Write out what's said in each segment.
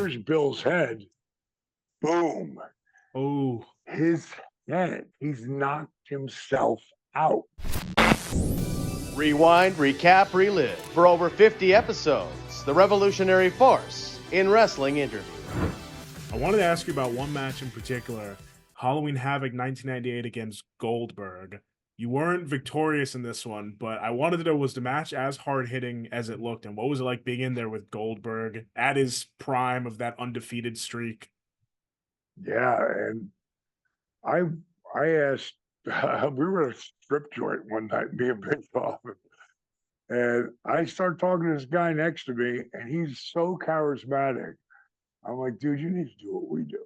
here's Bill's head. Boom. Oh, His head. He's knocked himself out. Rewind, Recap, Relive. For over 50 episodes, the revolutionary force in wrestling interview. I wanted to ask you about one match in particular, Halloween Havoc 1998 against Goldberg. You weren't victorious in this one, but I wanted to know, was the match as hard-hitting as it looked, and what was it like being in there with Goldberg at his prime of that undefeated streak? Yeah, and I asked, we were at a strip joint one night, me and Big Bob, and I started talking to this guy next to me, and he's so charismatic. I'm like, dude, you need to do what we do.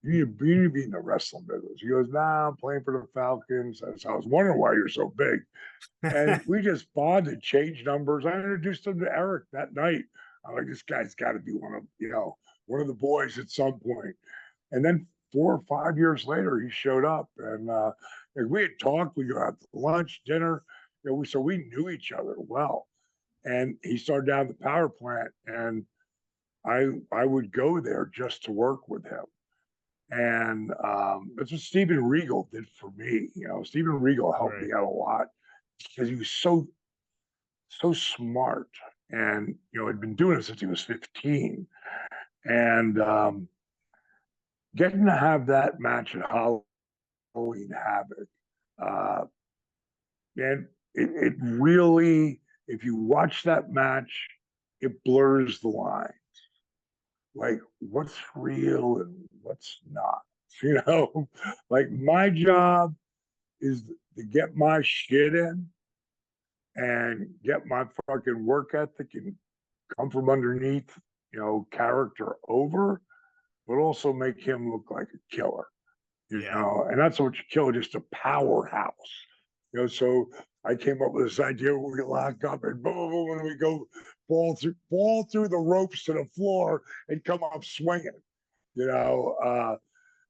You need to be in the wrestling business. He goes, nah, I'm playing for the Falcons. I was wondering why you're so big. And we just bonded, changed numbers. I introduced him to Eric that night. I'm like, this guy's got to be one of the boys at some point. And then 4 or 5 years later, he showed up, and we had talked. We go out to lunch, dinner. So we knew each other well. And he started down the power plant, and I would go there just to work with him. And that's what Steven Regal did for me. Steven Regal helped me out a lot because he was so smart, and had been doing it since he was 15. And getting to have that match at Halloween Havoc, and it really, if you watch that match, it blurs the lines. Like what's real and what's not. Like my job is to get my shit in and get my fucking work ethic and come from underneath, character over, but also make him look like a killer. And that's what you kill, just a powerhouse. So I came up with this idea where we lock up and boom, boom, boom, and we go fall through the ropes to the floor and come up swinging. There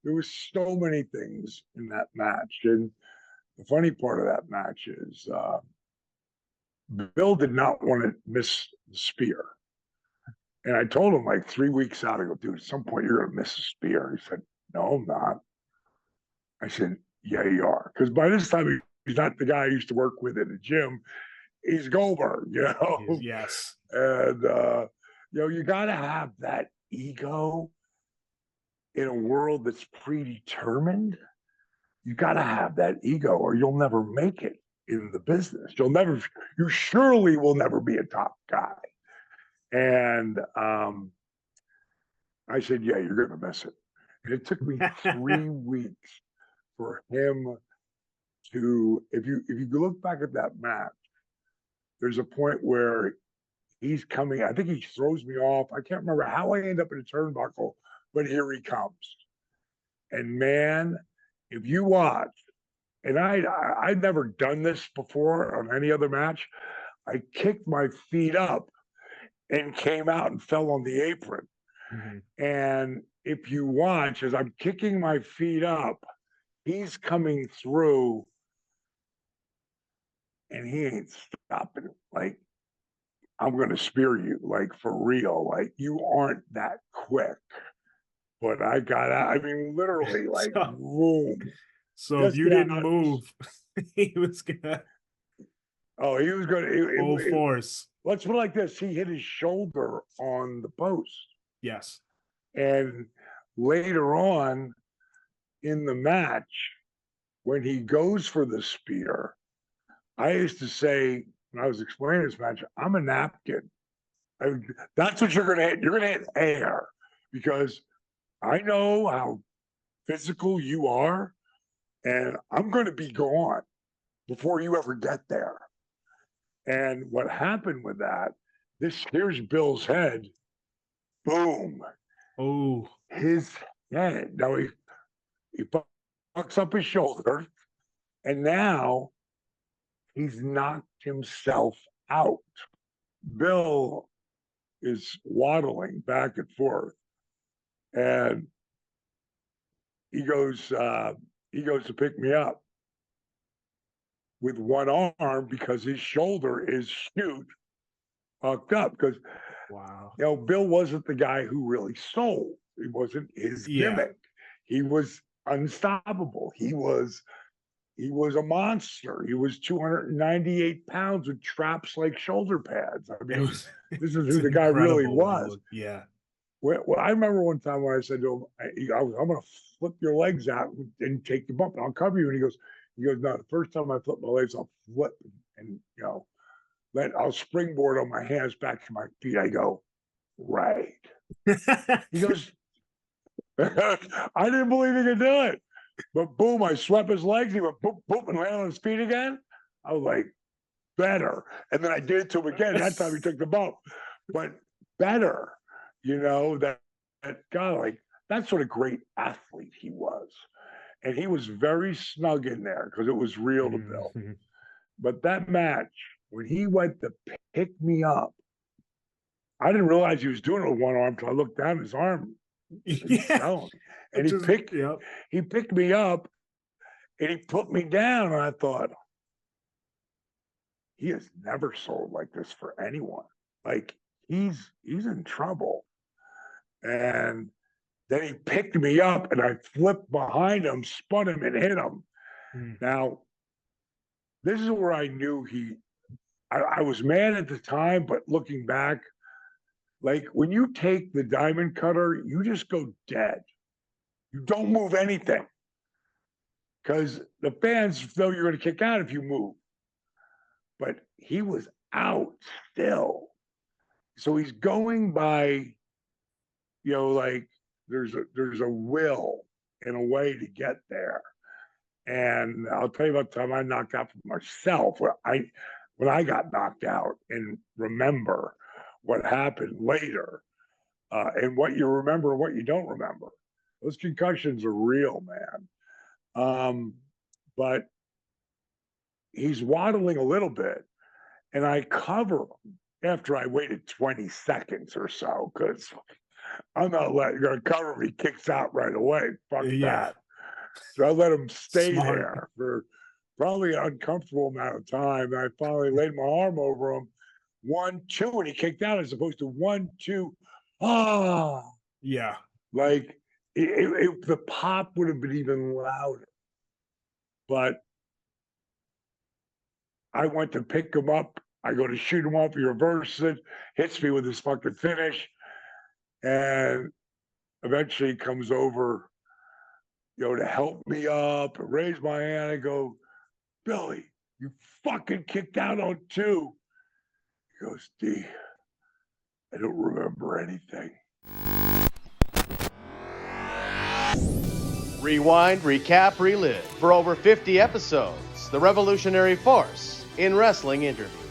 was so many things in that match. And the funny part of that match is Bill did not want to miss the spear. And I told him like 3 weeks out, I go, dude, at some point you're going to miss the spear. He said, no, I'm not. I said, yeah, you are. Because by this time, he's not the guy I used to work with in the gym. He's Goldberg, Yes. And, you got to have that ego in a world that's predetermined. You got to have that ego or you'll never make it in the business. You surely will never be a top guy. And I said, yeah, you're going to miss it. And it took me 3 weeks for him to, if you look back at that match, there's a point where he's coming, I think he throws me off. I can't remember how I end up in a turnbuckle, but here he comes. And man, if you watch, and I'd never done this before on any other match, I kicked my feet up and came out and fell on the apron. Mm-hmm. And if you watch, as I'm kicking my feet up, he's coming through and he ain't stopping. Like, I'm going to spear you, like for real. Like, you aren't that quick. But I got out. I mean, literally, like, boom. So if you didn't move, he was gonna. Oh, he was going to full force. Let's put it like this: he hit his shoulder on the post. Yes. And later on in the match, when he goes for the spear, I used to say when I was explaining this match, I'm a napkin. That's what you're going to hit. You're going to hit air because I know how physical you are, and I'm going to be gone before you ever get there. And what happened with that, here's Bill's head. Boom. Oh. His head. Now he bucks up his shoulder, and now he's knocked himself out. Bill is waddling back and forth, and he goes to pick me up with one arm because his shoulder is huge, fucked up. Because Wow. You know, Bill wasn't the guy who really sold. It wasn't his Yeah. gimmick. He was unstoppable. He was a monster. He was 298 pounds with traps like shoulder pads. I It mean, was this is it's who the guy really incredible when you was. look- Yeah. Well, I remember one time when I said to him, I'm going to flip your legs out and take the bump, and I'll cover you. And he goes, no, the first time I flip my legs, I'll flip and, you know, I'll springboard on my hands back to my feet. I go, right. He goes, I didn't believe he could do it. But boom, I swept his legs. He went boop, boop, and landed on his feet again. I was like, better. And then I did it to him again. That time he took the bump. But better, you know, that guy, like, that's what a great athlete he was. And he was very snug in there because it was real to Bill. Mhm. But that match, when he went to pick me up, I didn't realize he was doing it with one arm until I looked down his arm. Yeah. And Yep. he picked me up and he put me down. And I thought, he has never sold like this for anyone. Like he's in trouble. And then he picked me up and I flipped behind him, spun him and hit him. Mm. Now, this is where I knew I was mad at the time, but looking back, like when you take the diamond cutter, you just go dead. You don't move anything because the fans know you're going to kick out if you move. But he was out still. So he's going by, you know, like there's a will in a way to get there. And I'll tell you about the time I knocked out for myself. When I got knocked out and remember what happened later, and what you remember and what you don't remember. Those concussions are real, man. But he's waddling a little bit, and I cover him after I waited 20 seconds or so because I'm not going to cover him. He kicks out right away. Fuck that. So I let him stay there for probably an uncomfortable amount of time. And I finally laid my arm over him. 1, 2, and he kicked out as opposed to 1, 2. Yeah. Like the pop would have been even louder. But I went to pick him up. I go to shoot him off. He reverses it, hits me with his fucking finish, and eventually he comes over, you know, to help me up and raise my hand. I go, Billy, you fucking kicked out on 2. He goes, D, I don't remember anything. Rewind, recap, relive. For over 50 episodes, the revolutionary force in wrestling interviews.